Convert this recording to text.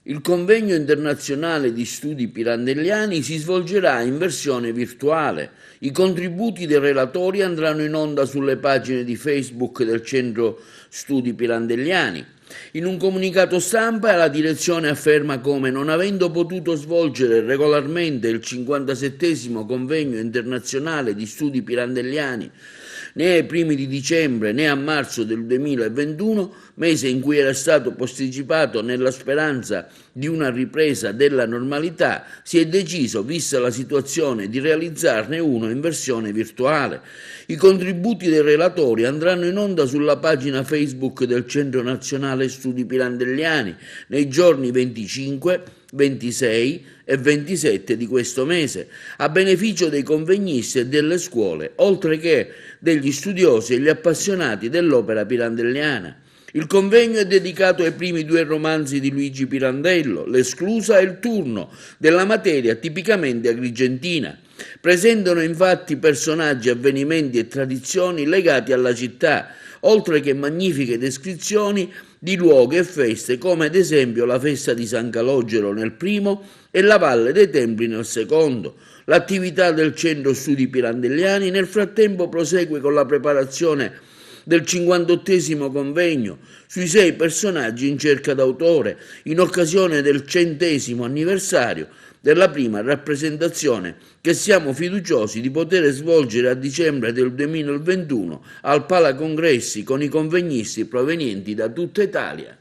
Il convegno internazionale di studi pirandelliani si svolgerà in versione virtuale. I contributi dei relatori andranno in onda sulle pagine di Facebook del Centro Studi Pirandelliani. In un comunicato stampa la direzione afferma come, non avendo potuto svolgere regolarmente il 57° convegno internazionale di studi pirandelliani né ai primi di dicembre né a marzo del 2021, mese in cui era stato posticipato nella speranza di una ripresa della normalità, si è deciso, vista la situazione, di realizzarne uno in versione virtuale. I contributi dei relatori andranno in onda sulla pagina Facebook del Centro Nazionale Studi Pirandelliani nei giorni 25, 26 e 27 di questo mese, a beneficio dei convegnisti e delle scuole, oltre che degli studiosi e gli appassionati dell'opera pirandelliana. Il convegno è dedicato ai primi 2 romanzi di Luigi Pirandello, L'Esclusa e Il Turno, della materia tipicamente agrigentina. Presentano infatti personaggi, avvenimenti e tradizioni legati alla città, oltre che magnifiche descrizioni di luoghi e feste, come ad esempio la festa di San Calogero nel primo e la Valle dei Templi nel secondo. L'attività del Centro Studi Pirandelliani nel frattempo prosegue con la preparazione del 58° convegno sui 6 personaggi in cerca d'autore, in occasione del 100° anniversario della prima rappresentazione, che siamo fiduciosi di poter svolgere a dicembre del 2021 al Palacongressi con i convegnisti provenienti da tutta Italia.